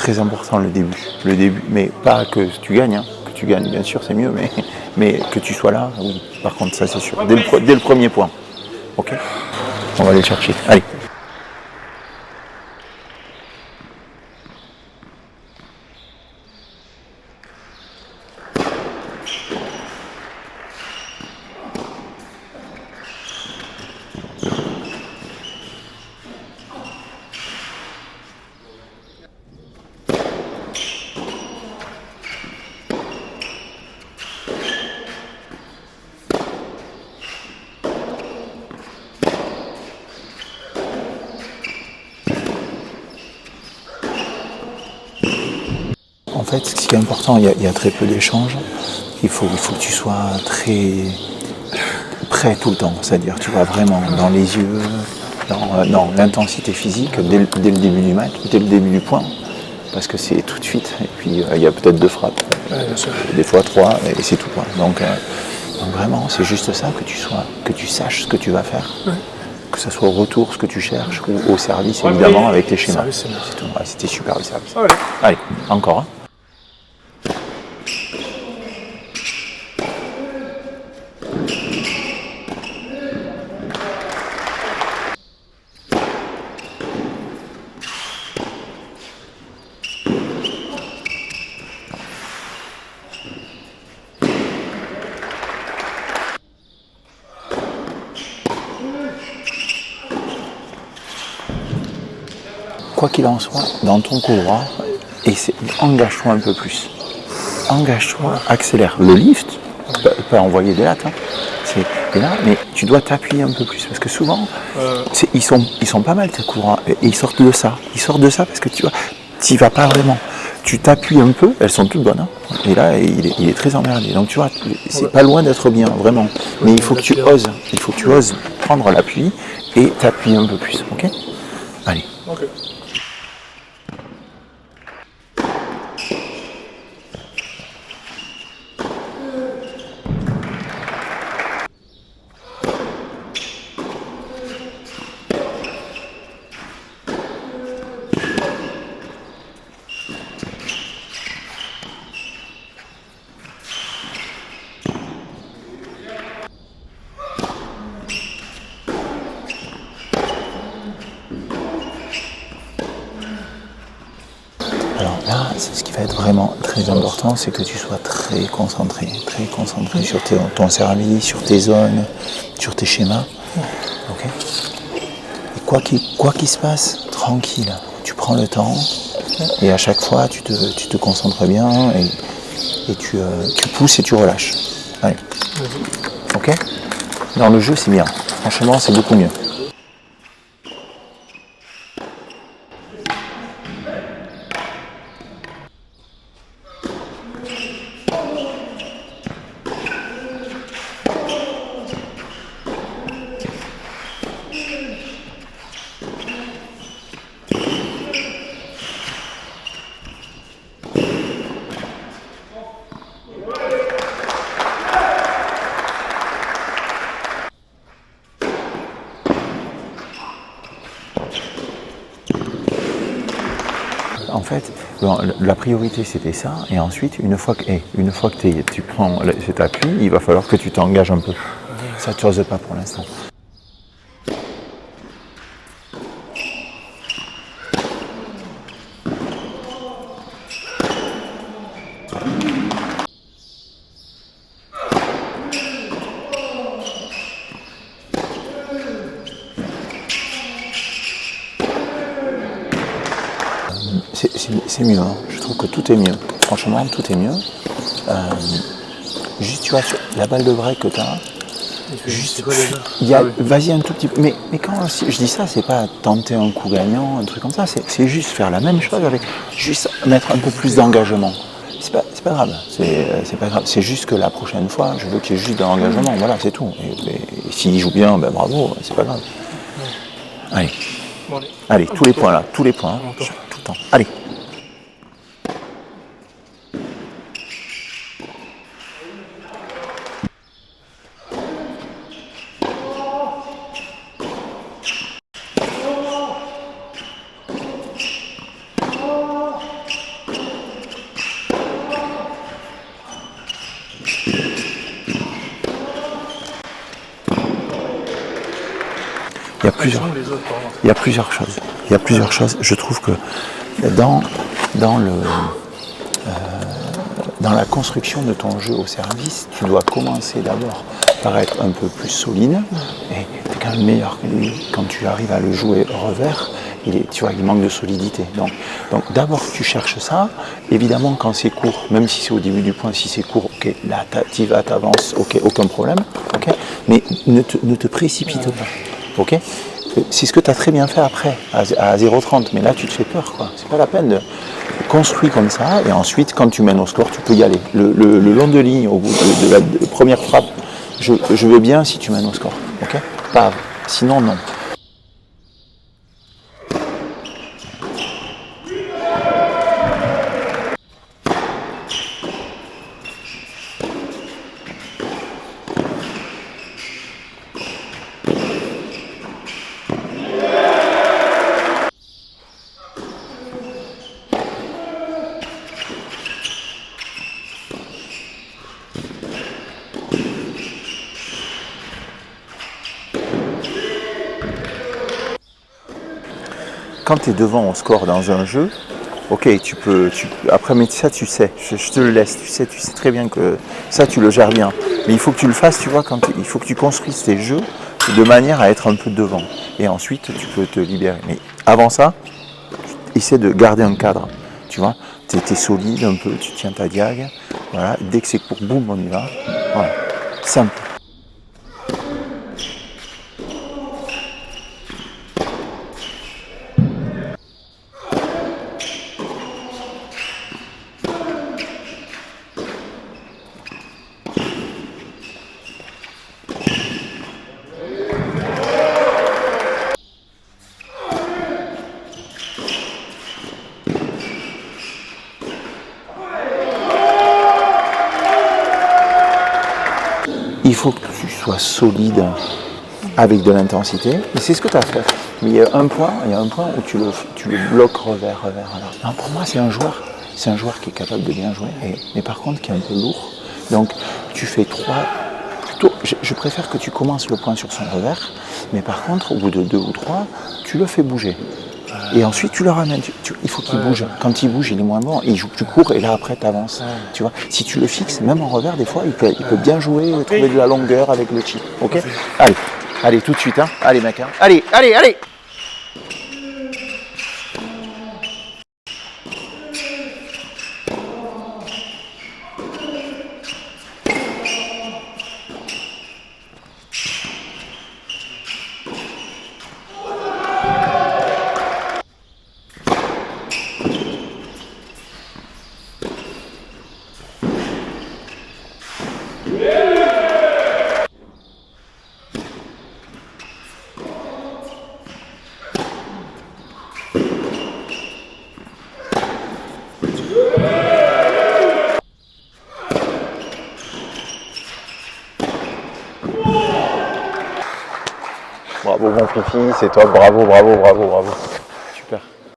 très important le début. Le début, mais pas que tu gagnes, hein. Que tu gagnes, bien sûr, c'est mieux, mais que tu sois là, oui. Par contre, ça c'est sûr. Dès le premier point. Ok. On va aller le chercher. Allez. En fait, ce qui est important, il y a très peu d'échanges. Il faut que tu sois très prêt tout le temps. C'est-à-dire, tu vois vraiment dans les yeux, dans l'intensité physique, dès le début du match, dès le début du point. Parce que c'est tout de suite. Et puis, il y a peut-être 2 frappes. Des fois 3, et c'est tout. Donc vraiment, c'est juste ça, que tu saches ce que tu vas faire. Ouais. Que ce soit au retour, ce que tu cherches, ou au service, évidemment, avec les schémas. C'est tout. Ouais, c'était super le service. Ouais. Allez, encore. Quoi qu'il en soit, dans ton couloir, engage-toi un peu plus. Engage-toi, accélère. Le lift, pas envoyer des lattes, hein. C'est là, mais tu dois t'appuyer un peu plus. Parce que souvent, ils sont pas mal tes courants. Et ils sortent de ça. Ils sortent de ça parce que tu vois, t'y vas pas vraiment. Tu t'appuies un peu, elles sont toutes bonnes. Hein. Et là, il est très emmerdé. Donc tu vois, c'est pas loin d'être bien, vraiment. Mais il faut que tu oses. Il faut que tu oses prendre l'appui et t'appuyer un peu plus. Ok ? Allez. Okay. Alors là, ce qui va être vraiment très important, c'est que tu sois très concentré sur ton service, sur tes zones, sur tes schémas. Okay. Et quoi qu'il se passe, tranquille, tu prends le temps et à chaque fois tu te concentres bien et tu pousses et tu relâches. Allez. Ok ? Dans le jeu, c'est bien. Franchement, c'est beaucoup mieux. En fait, la priorité c'était ça, et ensuite, une fois que tu prends cet appui, il va falloir que tu t'engages un peu. Ça tu n'oses pas pour l'instant. C'est mieux, hein. Je trouve que tout est mieux. Franchement, tout est mieux. Juste, tu vois, sur la balle de break que tu as, juste, vas-y un tout petit peu. Mais quand je dis ça, c'est pas tenter un coup gagnant, un truc comme ça. C'est juste faire la même chose avec, juste mettre un peu plus d'engagement. C'est pas grave. C'est pas grave. C'est juste que la prochaine fois, je veux qu'il y ait juste de l'engagement. Voilà, c'est tout. Et s'il joue bien, ben bravo, c'est pas grave. Allez, tous les points là, tous les points, hein, tout le temps. Allez. y a plusieurs, il y a plusieurs choses. Il y a plusieurs choses. Je trouve que dans la construction de ton jeu au service, tu dois commencer d'abord par être un peu plus solide. Et tu es quand même meilleur que lui quand tu arrives à le jouer revers. Tu vois, il manque de solidité. Donc d'abord tu cherches ça. Évidemment, quand c'est court, même si c'est au début du point, si c'est court, ok, là tu vas, t'avances, ok, aucun problème. Okay, mais ne te précipite pas. Ok, c'est ce que tu as très bien fait après, à 0,30. Mais là, tu te fais peur, quoi. C'est pas la peine de construire comme ça. Et ensuite, quand tu mènes au score, tu peux y aller. Le long de ligne, au bout de la première frappe, je veux bien si tu mènes au score. Ok, pas, sinon, non. Quand tu es devant au score dans un jeu, ok, après, mais ça tu sais, je te le laisse, tu sais très bien que ça tu le gères bien. Mais il faut que tu le fasses, tu vois, il faut que tu construises tes jeux de manière à être un peu devant. Et ensuite, tu peux te libérer. Mais avant ça, essaie de garder un cadre, tu vois. Tu es solide un peu, tu tiens ta diag, voilà. Dès que c'est court, boum, on y va. Voilà, simple. Il faut que tu sois solide avec de l'intensité, et c'est ce que tu as fait. Mais il y a un point où tu le bloques revers. Non, pour moi, c'est un joueur qui est capable de bien jouer, mais par contre qui est un peu lourd. Donc tu fais 3. Plutôt, je préfère que tu commences le point sur son revers, mais par contre, au bout de 2 ou 3, tu le fais bouger. Et ensuite, tu le ramènes. Il faut qu'il bouge. Quand il bouge, il est moins bon. Il joue plus court et là, après, tu avances. Tu vois, si tu le fixes, même en revers, des fois, il peut bien jouer, trouver de la longueur avec le chip. Ok ? Allez, tout de suite. Hein. Allez, mec. Hein. Allez. Bravo, mon fifi, c'est toi. Bravo.